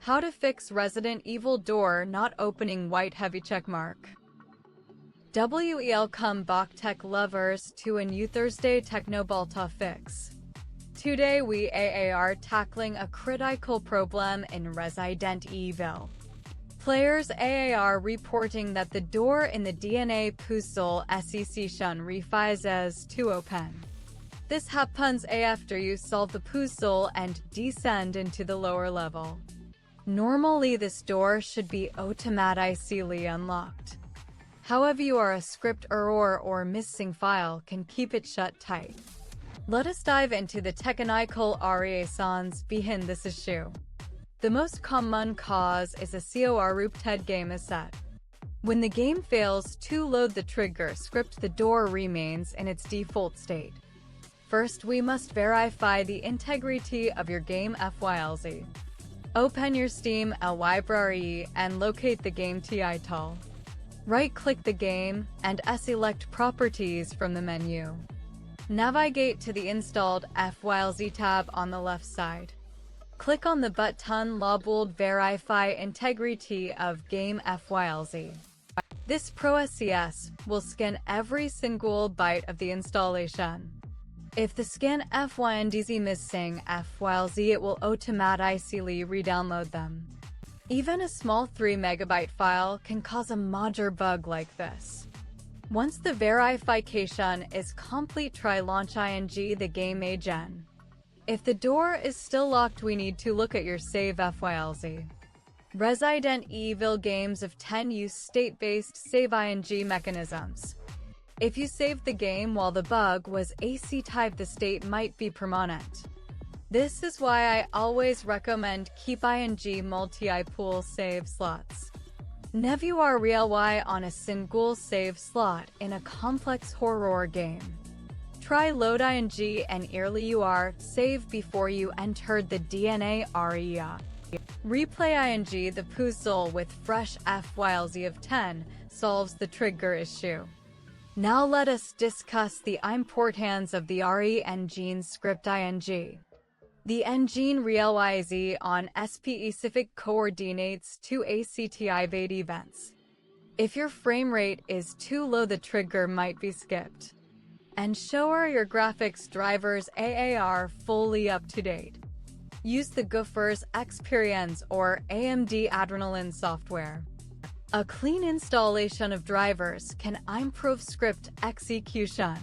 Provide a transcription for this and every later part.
How to fix Resident Evil door not opening white heavy checkmark. Welcome back tech lovers to a new Thursday Teknobalta fix. Today we are tackling a critical problem in Resident Evil. Players are reporting that the door in the DNA puzzle session refuses to open. This happens after you solve the puzzle and descend into the lower level. Normally this door should be automatically unlocked. However, a script error or missing file can keep it shut tight. Let us dive into the technical reasons behind this issue. The most common cause is a corrupted game asset. When the game fails to load the trigger script, the door remains in its default state. First, we must verify the integrity of your game files. Open your Steam library and locate the game title. Right-click the game and select Properties from the menu. Navigate to the Installed files tab on the left side. Click on the button labeled Verify Integrity of Game files. This process will scan every single byte of the installation. If the scan files is missing files, it will automatically re-download them. Even a small 3 MB file can cause a major bug like this. Once the verification is complete, try launch the game again. If the door is still locked, we need to look at your save files. Resident Evil games of 10 use state-based save mechanisms. If you saved the game while the bug was AC type, the state might be permanent. This is why I always recommend keep multi-pool save slots. Never rely on a single save slot in a complex horror game. Try load and early save before you entered the DNA area. Replay the puzzle with fresh files of 10 solves the trigger issue. Now let us discuss the importance of the engine script The engine relies on specific coordinates to activate events. If your frame rate is too low, the trigger might be skipped. Ensure your graphics drivers are fully up to date. Use the GeForce Experience or AMD Adrenalin software. A clean installation of drivers can improve script execution.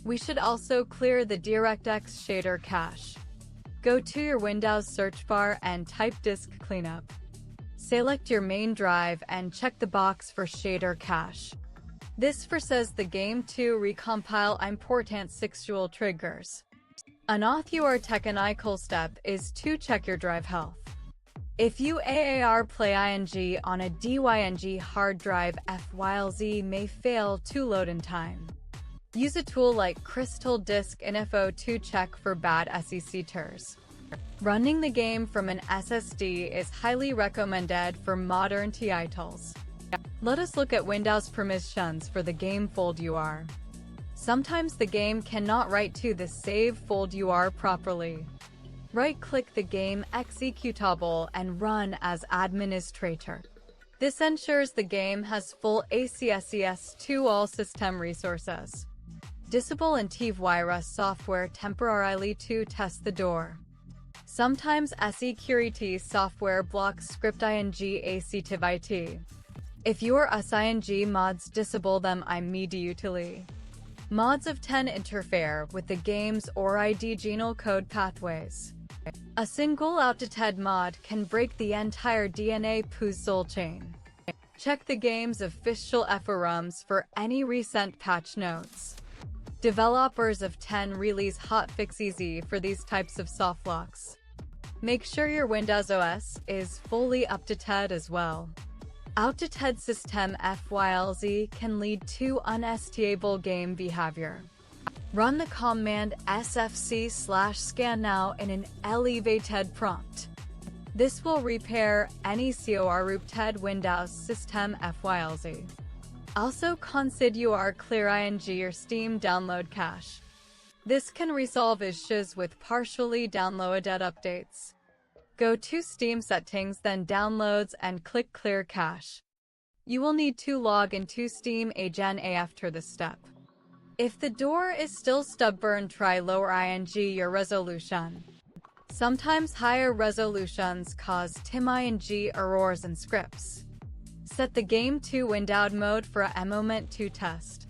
We should also clear the DirectX shader cache. Go to your Windows search bar and type disk cleanup. Select your main drive and check the box for shader cache. This forces the game to recompile important sexual triggers. Another technical step is to check your drive health. If you play on a DYNG hard drive, files may fail to load in time. Use a tool like Crystal Disk Info to check for bad SEC-ters. Running the game from an SSD is highly recommended for modern titles. Let us look at Windows permissions for the game folder. Sometimes the game cannot write to the save folder properly. Right-click the game executable and run as administrator. This ensures the game has full access to all system resources. Disable antivirus software temporarily to test the door. Sometimes security software blocks script activity. If your SING mods, disable them immediately. Mods of 10 interfere with the game's original code pathways. A single outdated mod can break the entire DNA puzzle chain. Check the game's official forums for any recent patch notes. Developers of 10 release hotfixes for these types of softlocks. Make sure your Windows OS is fully updated as well. Outdated system files can lead to unstable game behavior. Run the command sfc/scannow in an elevated prompt. This will repair any corrupted Windows system files. Also consider clear your Steam download cache. This can resolve issues with partially downloaded updates. Go to Steam settings, then Downloads, and click Clear Cache. You will need to log into Steam again after this step. If the door is still stubborn, try lower your resolution. Sometimes higher resolutions cause errors in scripts. Set the game to windowed mode for a moment to test.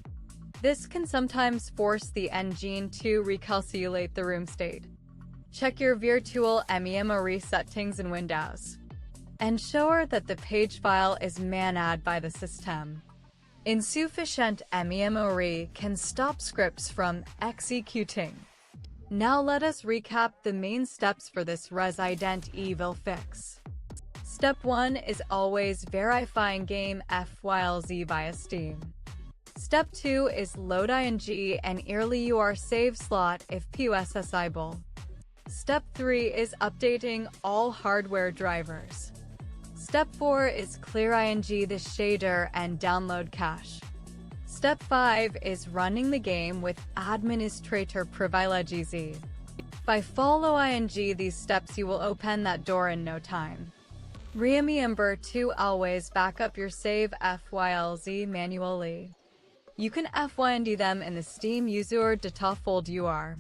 This can sometimes force the engine to recalculate the room state. Check your virtual memory settings in Windows. Ensure that the page file is managed by the system. Insufficient memory can stop scripts from executing. Now let us recap the main steps for this Resident Evil fix. Step 1 is always verifying game files via Steam. Step 2 is load and early your save slot if possible. Step 3 is updating all hardware drivers. Step 4 is clear the shader and download cache. Step 5 is running the game with administrator privileges. By following these steps, you will open that door in no time. Remember to always back up your save files manually. You can find them in the Steam user data folder.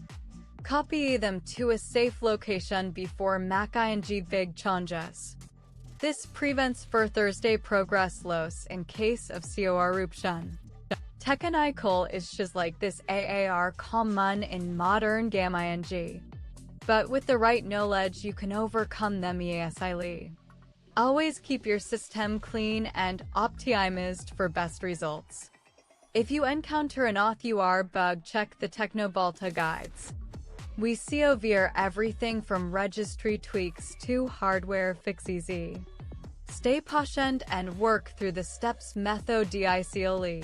Copy them to a safe location before making big changes. This prevents further progress loss in case of corruption. Technical issues like this are common in modern game, but with the right knowledge you can overcome them easily. Always keep your system clean and optimized for best results. If you encounter an author bug, check the Teknobalta guides. We cover everything from registry tweaks to hardware fixes. Stay patient and work through the steps methodically.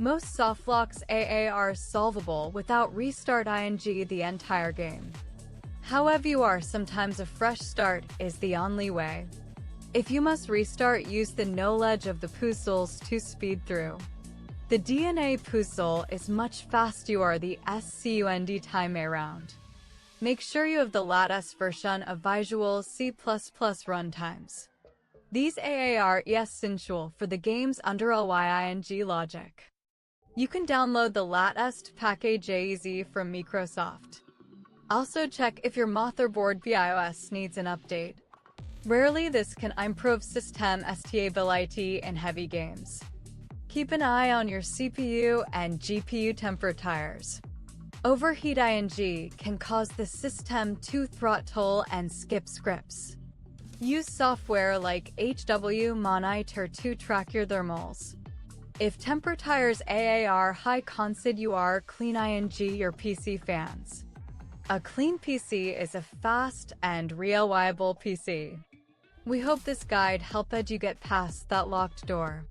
Most softlocks are solvable without restart the entire game. However, sometimes a fresh start is the only way. If you must restart, use the knowledge of the puzzles to speed through. The DNA puzzle is much faster the second time around. Make sure you have the latest version of Visual C++ runtimes. These are essential for the game's underlying logic. You can download the latest package from Microsoft. Also check if your motherboard BIOS needs an update. Rarely this can improve system stability in heavy games. Keep an eye on your CPU and GPU temperatures. Overheat can cause the system to throttle and skip scripts. Use software like HW Monitor to track your thermals. If temperatures are high, consider clean your PC fans. A clean PC is a fast and reliable PC. We hope this guide helped you get past that locked door.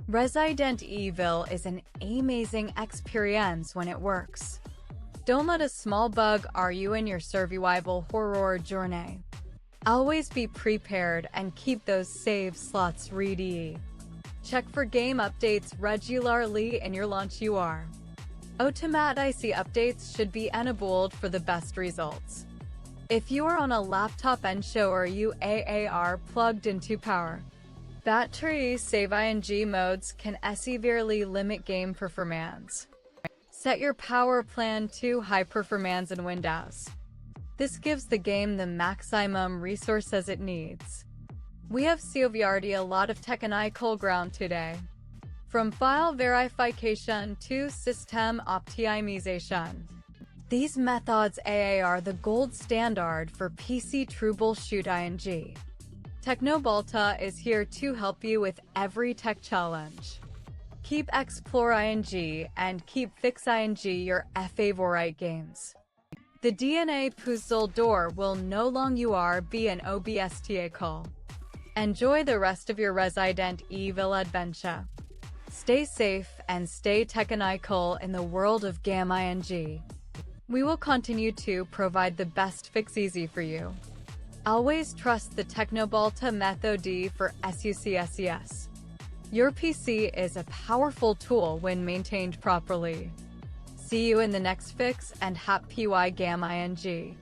Resident Evil is an amazing experience when it works. Don't let a small bug ruin your survival horror journey. Always be prepared and keep those save slots ready. Check for game updates regularly in your launch UR. Automatic updates should be enabled for the best results. If you are on a laptop, ensure you are plugged into power. Battery save modes can severely limit game performance. Set your power plan to high performance in Windows. This gives the game the maximum resources it needs. We have covered a lot of technical ground today. From file verification to system optimization. These methods are the gold standard for PC troubleshooting. Teknobalta is here to help you with every tech challenge. Keep exploring and keep fixing your favorite games. The DNA puzzle door will no longer be an obstacle. Enjoy the rest of your Resident Evil adventure. Stay safe and stay technical in the world of game. We will continue to provide the best fixes for you. Always trust the Teknobalta method for success. Your PC is a powerful tool when maintained properly. See you in the next fix and happy game.